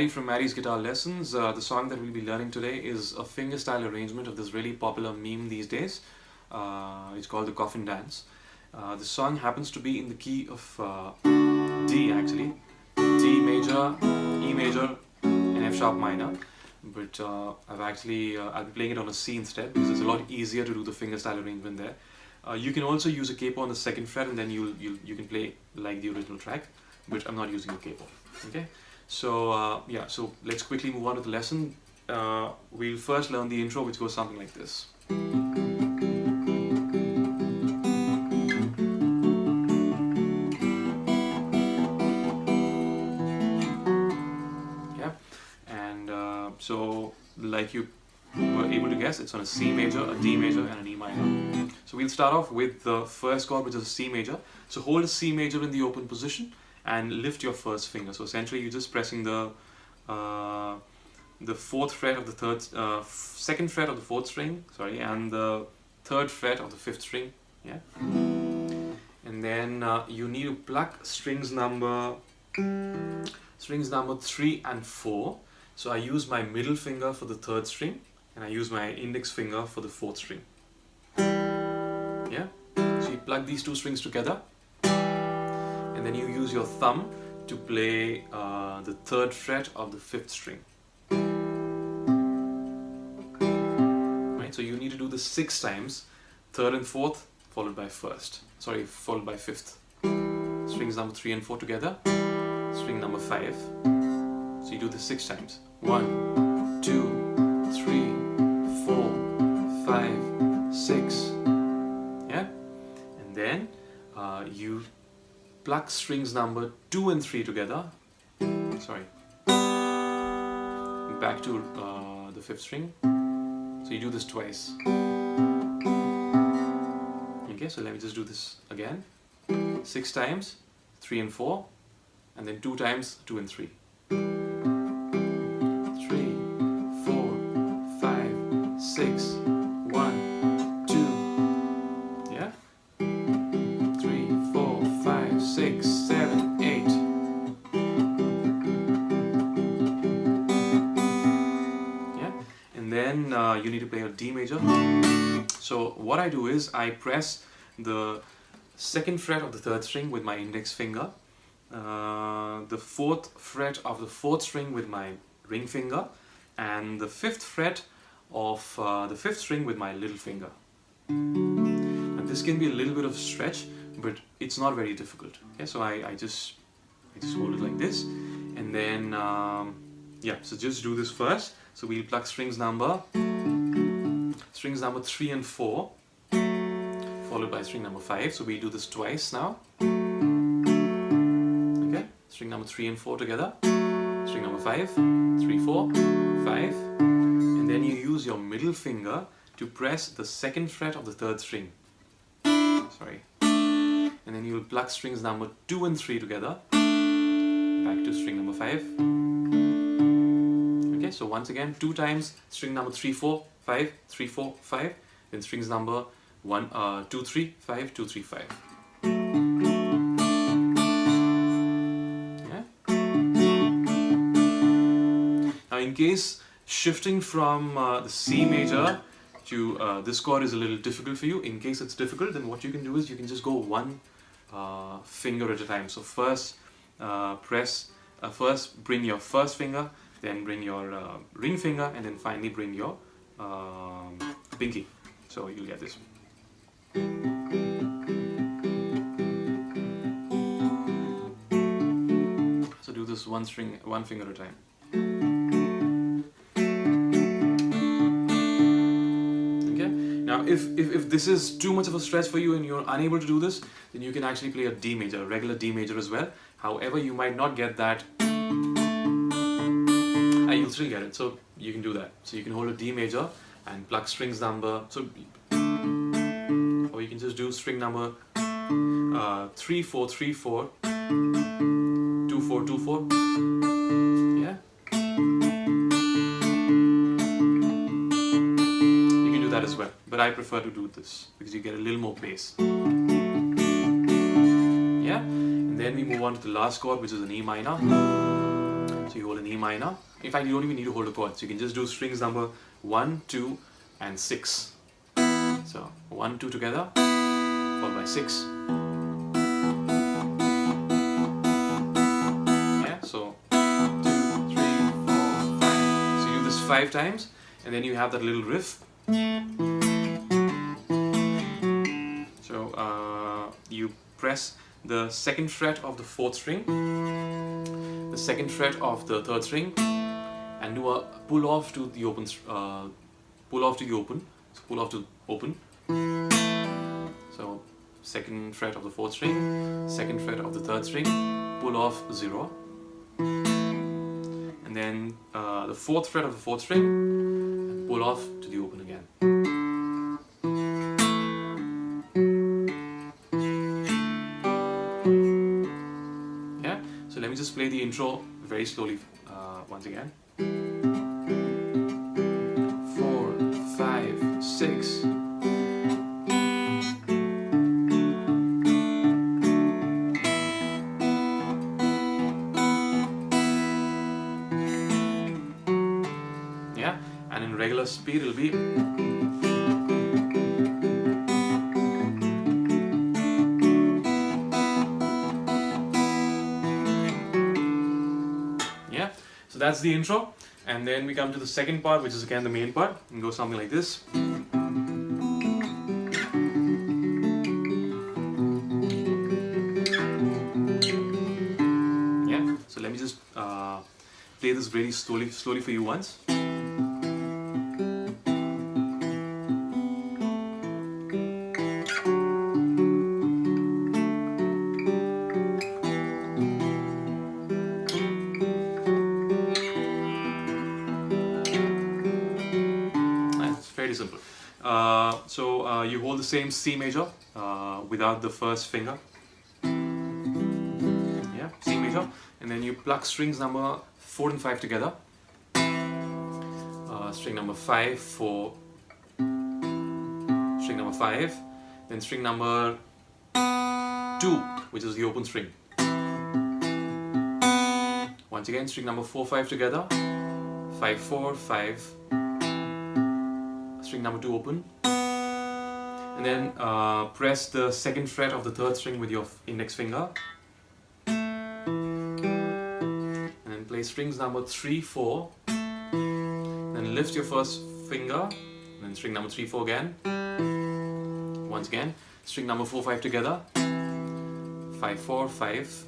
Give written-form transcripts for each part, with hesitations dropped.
From Maddie's Guitar Lessons. The song that we'll be learning today is a fingerstyle arrangement of this really popular meme these days. It's called the Coffin dance. The song happens to be in the key of D actually. D major, E major and F sharp minor. But I'll be playing it on a C instead because it's a lot easier to do the fingerstyle arrangement there. You can also use a capo on the second fret and then you can play like the original track, but I'm not using a capo. Okay. So so let's quickly move on to the lesson. We'll first learn the intro, which goes something like this. Yeah, and so like you were able to guess, it's on a C major, a D major, and an E minor. So we'll start off with the first chord, which is a C major. So hold a C major in the open position and lift your first finger. So essentially you're just pressing the fourth fret of the second fret of the fourth string, and the third fret of the fifth string, yeah. And then you need to pluck strings number 3 and 4. So I use my middle finger for the third string and I use my index finger for the fourth string. Yeah. So you plug these two strings together. And then you use your thumb to play the third fret of the fifth string. Right, so you need to do this 6 times, third and fourth, followed by followed by fifth. Strings number 3 and 4 together, string number 5. So you do this 6 times. 1, 2, 3, 4, 5, 6. Yeah? And then you pluck strings number 2 and 3 together. Back to the fifth string. So you do this twice. Okay, so let me just do this again. 6 times, 3 and 4, and then 2 times, 2 and 3. 3, 4, 5, 6, 1, 2. Yeah? 3, 4, 5, 6, 7, 8. Yeah? And then you need to play a D major. So what I do is I press the second fret of the third string with my index finger, the fourth fret of the fourth string with my ring finger, and the fifth fret of the fifth string with my little finger. And this can be a little bit of stretch, but it's not very difficult. Okay, so I just hold it like this, and then so just do this first. So we'll pluck strings number 3 and 4, followed by string number 5. So we'll do this twice now. Okay, string number 3 and 4 together, string number 5, 3, 4, 5, and then you use your middle finger to press the second fret of the third string. And then you'll pluck strings number 2 and 3 together, back to string number 5. Okay, so once again, 2 times string number 3, 4, 5, 3, 4, 5, then strings number 2, 3, 5, 2, 3, 5. Yeah? Now in case shifting from the C major to this chord is a little difficult for you, in case it's difficult, then what you can do is you can just go one finger at a time. So first first bring your first finger, then bring your ring finger, and then finally bring your pinky. So you'll get this. So do this one finger at a time. Okay. Now, if this is too much of a stretch for you and you're unable to do this, then you can actually play a D major, a regular D major as well. However, you might not get that. You'll still get it. So you can do that. So you can hold a D major and pluck strings number. Or you can just do string number 3, 4, 3, 4, 2, 2 4 2 4. Yeah. You can do that as well, but I prefer to do this because you get a little more bass. Yeah. And then we move on to the last chord, which is an E minor. So you hold an E minor. In fact, you don't even need to hold a chord. So you can just do strings number 1, 2, and 6. So 1, 2 together, followed by 6. Yeah, so 2, 3, 4, 5. So you do this 5 times, and then you have that little riff. So you press the 2nd fret of the 4th string, the 2nd fret of the 3rd string, and do a pull off to the open. Pull off to the open. So pull off to open. So 2nd fret of the 4th string, 2nd fret of the 3rd string, pull off 0, and then the 4th fret of the 4th string, and pull off to the open again. Yeah. So let me just play the intro very slowly once again. 4, 5, 6. Yeah, and in regular speed it'll be. Yeah, so that's the intro, and then we come to the second part, which is again the main part, and go something like this. Yeah, so let me just play this really slowly for you once. Very simple. So you hold the same C major without the first finger. Yeah, C major, and then you pluck strings number 4 and 5 together. String number 5 for string number 5, then string number 2, which is the open string. Once again, string number 4, 5 together. 5, 4, 5. String number 2 open, and then press the 2nd fret of the 3rd string with your index finger, and then play strings number 3, 4, then lift your first finger, and then string number 3, 4 again. Once again, string number 4, 5 together. 5, 4, 5.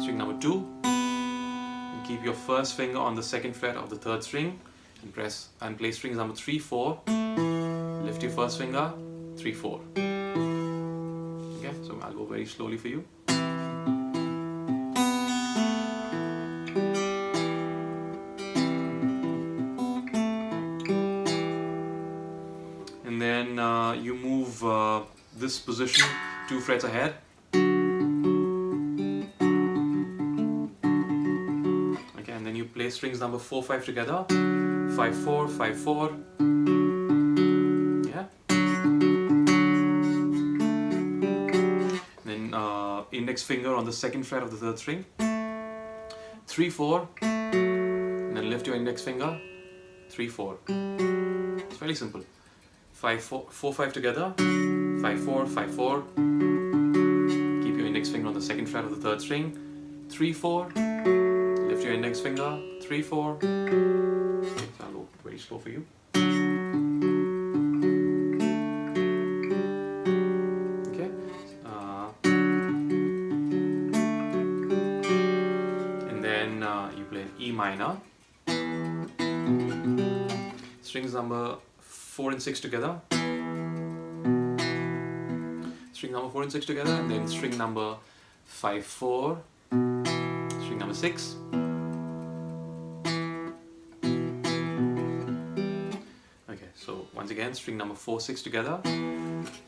String number 2, and keep your first finger on the 2nd fret of the 3rd string, and press and play strings number 3, 4. Lift your first finger, 3, 4. Okay, so I'll go very slowly for you. And then you move this position 2 frets ahead. Okay, and then you play strings number 4, 5 together. 5, 4, 5, 4. Yeah. Then index finger on the 2nd fret of the 3rd string. 3, 4. And then lift your index finger. 3, 4. It's very simple. 5, 4, 4, 5 together. 5, 4, 5, 4. Keep your index finger on the 2nd fret of the 3rd string. 3, 4. Lift your index finger. 3, 4. Okay, so I'll go very slow for you. Okay. And then you play an E minor. Strings number 4 and 6 together. String number 4 and 6 together, and then string number 5, 4. String number 6. So once again, string number 4, 6 together,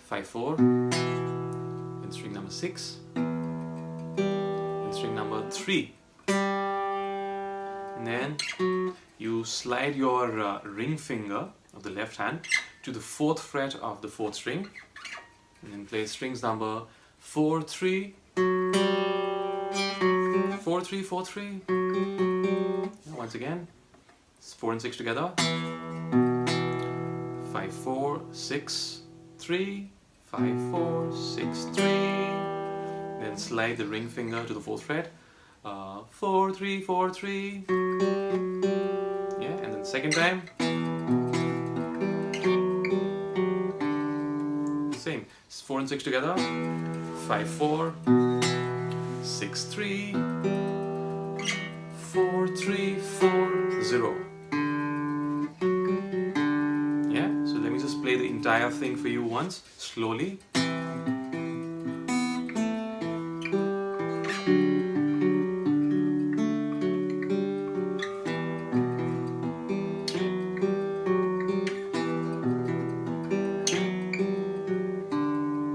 5, 4, and string number 6, and string number 3. And then you slide your ring finger of the left hand to the 4th fret of the 4th string, and then play strings number 4, 3, 4, 3, 4, 3. Once again, it's 4 and 6 together. 5, 4, 6, 3, 5, 4, 6, 3. Then slide the ring finger to the 4th fret. 4, 3, 4, 3. Yeah, and then second time. Same. It's 4 and 6 together. 5, 4, 6, 3, 4, 3, 4, 0. Yeah, so let me just play the entire thing for you once, slowly.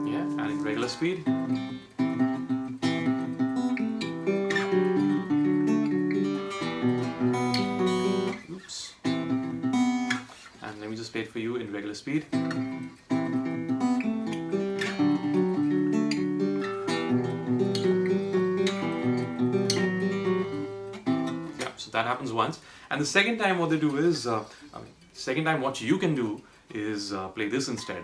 Yeah, and in regular speed. Oops. And let me just play it for you in regular speed. Yeah, so that happens once. And the second time what they do is, second time what you can do is play this instead.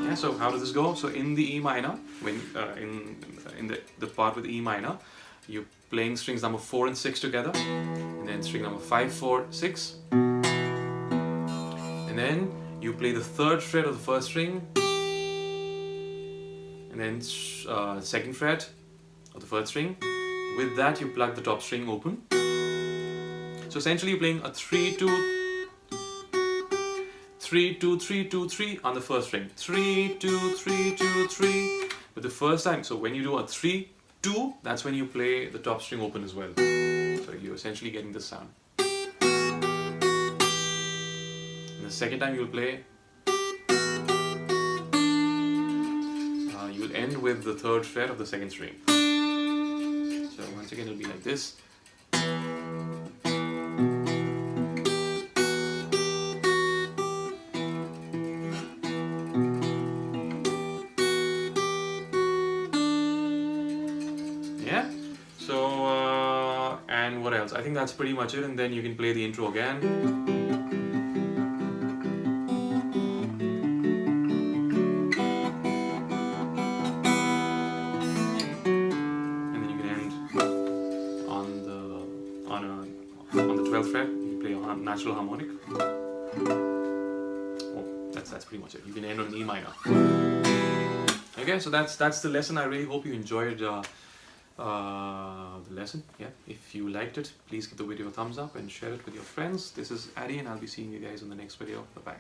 Yeah, so how does this go? So in the E minor, when in the part with E minor, you're playing strings number 4 and 6 together, and then string number 5, 4, 6, and then you play the 3rd fret of the 1st string, and then 2nd fret of the 1st string. With that you plug the top string open. So essentially you're playing a 3, 2, 3, 2, 3, 2, 3 on the 1st string. 3, 2, 3, 2, 3. But the first time, so when you do a 3, 2, that's when you play the top string open as well. So you're essentially getting this sound. And the second time you'll play, you'll end with the 3rd fret of the 2nd string. So once again it'll be like this. Yeah, so and what else? I think that's pretty much it, and then you can play the intro again. And then you can end on the 12th fret. You can play a natural harmonic. Oh, that's pretty much it. You can end on an E minor. Okay, so that's the lesson. I really hope you enjoyed the lesson. Yeah, if you liked it, please give the video a thumbs up and share it with your friends. This is Addy, and I'll be seeing you guys in the next video. Bye bye.